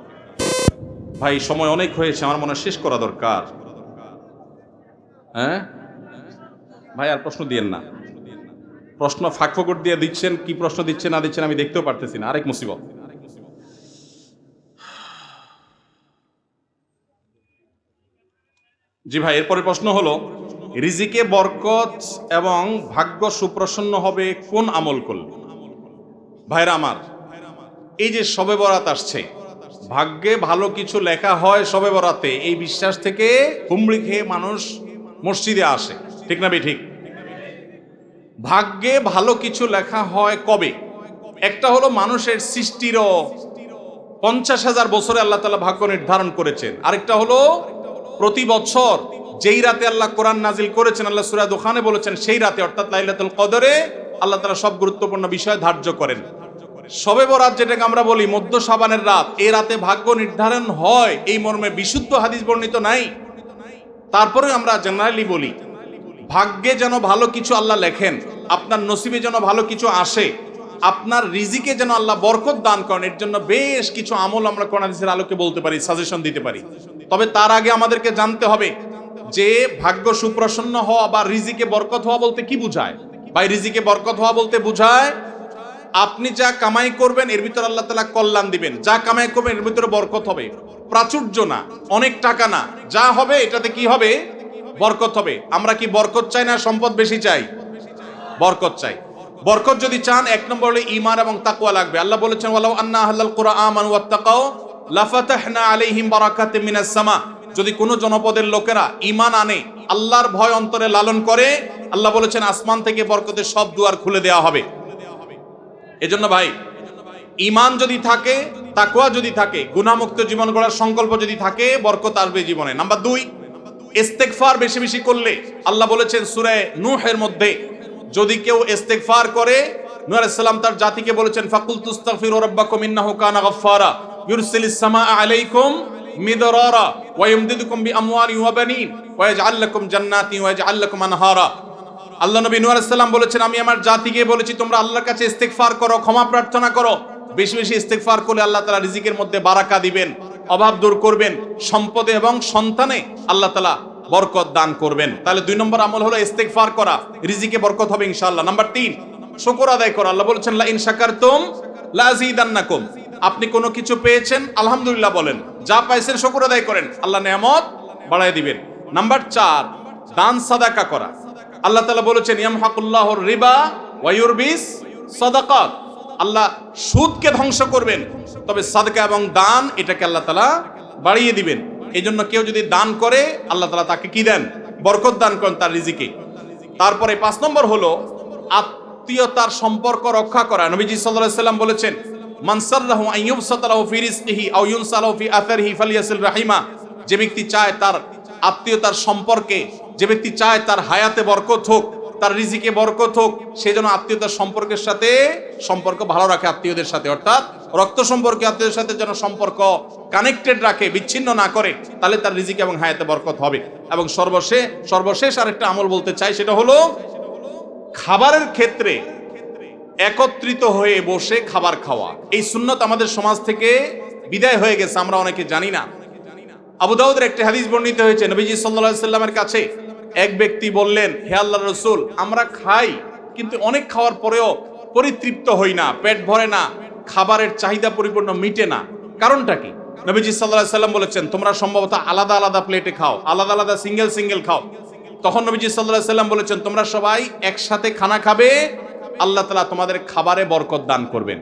S1: ভাই সময় অনেক হয়েছে, আমার মনে হয় শেষ করা দরকার। হ্যাঁ ভাই, আর প্রশ্ন দিয়েন না। প্রশ্ন ফাঁক ফোকর দিয়ে দিচ্ছেন, কি প্রশ্ন দিচ্ছেন না দিচ্ছেন আমি দেখতেও পারতেছি না, আরেক মুসিবত। জি ভাই, এরপরে প্রশ্ন হলো, রিজিকে বরকত এবং ভাগ্য সুপ্রসন্ন হবে কোন আমল করলে? ভাইরা আমার, এই যে শবে বরাত আসছে, ভাগ্যে ভালো কিছু লেখা হয় শবে বরাতে, এই বিশ্বাস থেকে হুমড়ি খেয়ে মানুষ মসজিদে আসে, ঠিক না ভাই? ঠিক। ভাগ্যে ভালো কিছু লেখা হয় কবে? একটা হলো মানুষের সৃষ্টিরও 50,000 বছরে আল্লাহ তাআলা ভাগ্য নির্ধারণ করেছেন। আরেকটা হলো প্রতি বছর যেই রাতে আল্লাহ কোরআন নাজিল করেছেন, আল্লাহ সূরা দুখানে বলেছেন, সেই রাতে অর্থাৎ লাইলাতুল কদরে আল্লাহ তাআলা সব গুরুত্বপূর্ণ বিষয় ধার্য করেন। শবে বরাত যেটাকে আমরা বলি মধ্য শাবানের রাত, এই রাতে ভাগ্য নির্ধারণ হয়, এই মর্মে বিশুদ্ধ হাদিস বর্ণিত নাই। তারপরে আমরা জেনারেলি বলি, ভাগ্যে যেন ভালো কিছু আল্লাহ লেখেন, আপনার নসিবে যেন ভালো কিছু আসে, আপনার রিজিকে যেন আল্লাহ বরকত দান করেন, এর জন্য বেশ কিছু আমল আমরা কোরআন হাদিসের আলোকে বলতে পারি, সাজেশন দিতে পারি। তবে তার আগে আমাদেরকে জানতে হবে যে ভাগ্য সুপ্রসন্ন হওয়া বা রিজিকে বরকত হওয়া বলতে কি বুঝায়। ভাই, রিজিকে বরকত হওয়া বলতে বুঝায় আপনি যা কামাই করবেন এর ভিতরে আল্লাহ তাআলা কল্যাণ দিবেন, যা কামাই করবেন এর ভিতরে বরকত হবে। প্রাচুর্য না, অনেক টাকা না, যা হবে এটাতে কি হবে? বরকত হবে। আমরা কি বরকত চাই না সম্পদ বেশি চাই? বরকত চাই। বরকত যদি চান, এক নম্বর হলো ঈমান এবং তাকওয়া লাগবে। আল্লাহ বলেছেন, ওয়ালাউ আন্না আহলাল কুরআ আমানু ওয়াত্তাকাও লাফাতাহনা আলাইহিম বারাকাতিম মিনাস সামা। যদি কোনো জনপদের লোকেরা ঈমান আনে, আল্লাহর ভয় অন্তরে লালন করে, আল্লাহ বলেছেন আসমান থেকে বরকতের সব দুয়ার খুলে দেওয়া হবে। এজন্য ভাই, ঈমান যদি থাকে, তাকওয়া যদি থাকে, গুনাহমুক্ত জীবন গড়ার সংকল্প যদি থাকে, বরকত আসবে জীবনে। নাম্বার 2, ইস্তেগফার বেশি বেশি করলে, আল্লাহ বলেছেন সূরা নূহের মধ্যে, যদি কেউ ইস্তেগফার করে, নূহ আলাইহিস সালাম তার জাতিকে বলেছেন, ফাকুলতু আস্তাগফিরু রাব্বাকুম ইন্নাহু কানা গাফফারা ইউরসিলিস সামাআ আলাইকুম মিদরারা ওয়া ইমদিদুকুম বিআমওয়ালিন ওয়া বানিন ওয়া ইয়াজআল লাকুম জান্নাতিন ওয়া ইয়াজআল লাকুম আনহারা। আল্লাহ নবী নূহ আলাইহিস সালাম বলেছেন, আমি আমার জাতিকে বলেছি তোমরা আল্লাহর কাছে ইস্তেগফার করো, ক্ষমা প্রার্থনা করো। বেশি বেশি ইস্তেগফার করলে আল্লাহ তাআলা রিজিকের মধ্যে বারাকা দিবেন, অভাব দূর করবেন, সম্পদে এবং সন্তানে আল্লাহ তাআলা বরকত দান করবেন। তাহলে 2 নম্বর আমল হলো ইস্তেগফার করা, রিজিকে বরকত হবে ইনশাআল্লাহ। নাম্বার 3, শুকর আদায় করা। আল্লাহ বলেছেন, লা ইন শাকারতুম লা আযীদান্নাকুম। আপনি কোনো কিছু পেয়েছেন, আলহামদুলিল্লাহ বলেন, যা পাইছেন শুকর আদায় করেন, আল্লাহ নেয়ামত বাড়ায় দিবেন। নাম্বার 4, দান সাদাকা করা। আল্লাহ তাআলা বলেছেন, ইয়ামহাকুল্লাহুর রিবা ওয়া ইউরবিস সাদাকাত। আল্লাহ সুদকে ধ্বংস করবেন, তবে সাদকা এবং দান এটাকে আল্লাহ তাআলা বাড়িয়ে দিবেন। এই জন্য কেউ যদি দান করে, আল্লাহ তাআলা তাকে কি দেন? বরকত দান করেন তার রিজিকে। তারপরে 5 নম্বর হলো আত্মীয়তার সম্পর্ক রক্ষা করা। নবীজি সাল্লাল্লাহু আলাইহি সাল্লাম বলেছেন, মান সাররাহু আন ইউবসাতা লাহু ফি রিজকিহি আও ইউনসা লাহু ফি আথারিহি ফালিয়াসিল রাহিমা। যে ব্যক্তি চায় তার আত্মীয়তার সম্পর্কে, যে ব্যক্তি চায় তার হায়াতে বরকত হোক, তার রিজিকে বরকত হোক, সে যেন আত্মীয়তার সম্পর্কের সাথে সম্পর্ক ভালো রাখে, আত্মীয়দের সাথে, অর্থাৎ রক্ত সম্পর্কে আত্মীয়দের সাথে যেন সম্পর্ক কানেক্টেড রাখে, বিচ্ছিন্ন না করে, তাহলে তার রিজিক এবং হায়াতে বরকত হবে। এবং সর্বশেষ আরেকটা আমল বলতে চাই, সেটা হলো খাবারের ক্ষেত্রে একত্রিত হয়ে বসে খাবার খাওয়া। এই সুন্নত আমাদের সমাজ থেকে বিদায় হয়ে গেছে, আমরা অনেকে জানি না। আবু দাউদের একটি হাদিস বর্ণিত হয়েছে, নবীজি সাল্লাল্লাহু আলাইহি সাল্লামের কাছে এক ব্যক্তি বললেন, হে আল্লাহর রাসূল, আমরা খাই কিন্তু অনেক খাওয়ার পরেও পরিতৃপ্ত হই না, পেট ভরে না, খাবারের চাহিদা পরিপূর্ণ মিটে না, কারণটা কি? নবীজি সাল্লাল্লাহু আলাইহি সাল্লাম বলেছেন, তোমরা সম্ভবত আলাদা আলাদা প্লেটে খাও, আলাদা আলাদা সিঙ্গেল খাও। তখন নবীজি সাল্লাল্লাহু আলাইহি সাল্লাম বলেছেন, তোমরা সবাই একসাথে খানা খাবে, আল্লাহ তাআলা তোমাদের খাবারে বরকত দান করবেন।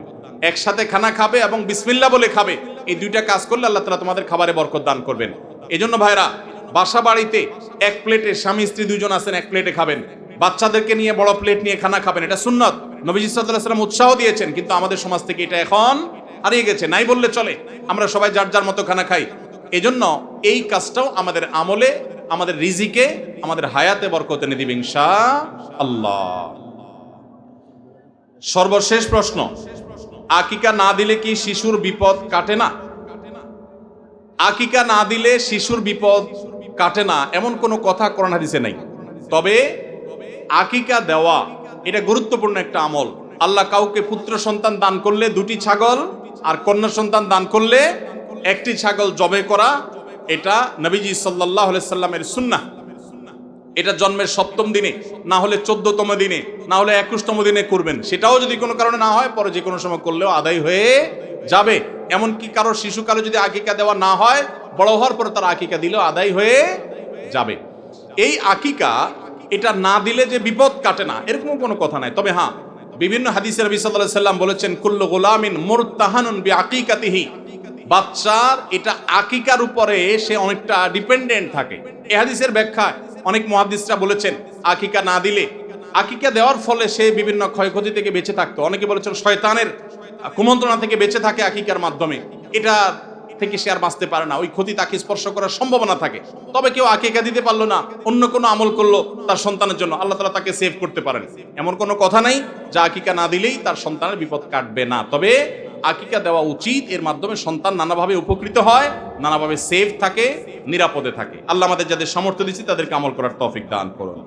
S1: একসাথে খানা খাবে এবং বিসমিল্লাহ বলে খাবে, এই দুইটা কাজ করলে আল্লাহ তাআলা তোমাদের খাবারে বরকত দান করবেন। এজন্য ভাইরা, বাসা বাড়িতে এক প্লেটে স্বামী স্ত্রী দুইজন আছেন, এক প্লেটে খাবেন, বাচ্চাদেরকে নিয়ে বড় প্লেট নিয়ে খানা খাবেন, এটা সুন্নাত, নবীজি সাল্লাল্লাহু আলাইহি সাল্লাম উৎসাহ দিয়েছেন। কিন্তু আমাদের সমাজ থেকে এটা এখন হারিয়ে গেছে, নাই বললে চলে, আমরা সবাই যার যার মতো খানা খাই। এজন্য এই কাজটাও আমাদের আমলে, আমাদের রিজিকে, আমাদের হায়াতে বরকত এনে দিবে ইনশাআল্লাহ। সর্বশেষ প্রশ্ন, আকিকা না দিলে কি শিশুর বিপদ কাটে না? আকিকা না দিলে শিশুর বিপদ কাটে না এমন কোনো কথা কোরআন হাদিসে নাই। তবে আকিকা দেওয়া এটা গুরুত্বপূর্ণ একটা আমল। আল্লাহ কাউকে পুত্র সন্তান দান করলে 2টি ছাগল, আর কন্যা সন্তান দান করলে 1টি ছাগল জবে করা, এটা নবীজি সাল্লাল্লাহু আলাইহি সাল্লামের সুন্নাহ। এটা জন্মের 7ম দিনে, না হলে 14তম দিনে, না হলে 21তম দিনে করবেন। সেটাও যদি কোনো কারণে না হয়, পরে যে কোনো সময় করলেও আদায় হয়ে যাবে। এমনকি কারো শিশুকালে যদি আকিকা দেওয়া না হয়, বড় হওয়ার পরে তার আকিকা দিলেও আদায় হয়ে যাবে। এই আকিকা এটা না দিলে যে বিপদ কাটে না এরকম কোনো কথা নাই। তবে হ্যাঁ, বিভিন্ন হাদিসে নবী সাল্লাল্লাহু আলাইহি সাল্লাম বলেছেন, কুল্লু গুলামিন মুরতাহানুন বিআকিকাতিহি, বাচ্চার এটা আকিকার উপরে সে অনেকটা ডিপেন্ডেন্ট থাকে। এই হাদিসের ব্যাখ্যা অনেক মুহাদ্দিসরা বলেছেন, আকিকা না দিলে, আকিকা দেওয়ার ফলে সে বিভিন্ন ক্ষয়ক্ষতি থেকে বেঁচে থাকতো। অনেকে বলেছেন শয়তানের কুমন্ত্রণা থেকে বেঁচে থাকে আকিকার মাধ্যমে, এটা থেকে সে আর বাঁচতে পারে না, ওই ক্ষতি তাকে স্পর্শ করার সম্ভাবনা থাকে। তবে কেউ আকিকা দিতে পারলো না, অন্য কোনো আমল করলো তার সন্তানের জন্য, আল্লাহ তাআলা তাকে সেভ করতে পারেন। এমন কোনো কথা নাই যে আকিকা না দিলেই তার সন্তানের বিপদ কাটবে না। তবে আকিকা দেওয়া উচিত, এর মাধ্যমে সন্তান নানাভাবে উপকৃত হয়, নানাভাবে সেফ থাকে, নিরাপদে থাকে। আল্লাহ আমাদের যাদের সামর্থ্য দিচ্ছে তাদেরকে আমল করার তৌফিক দান করুন।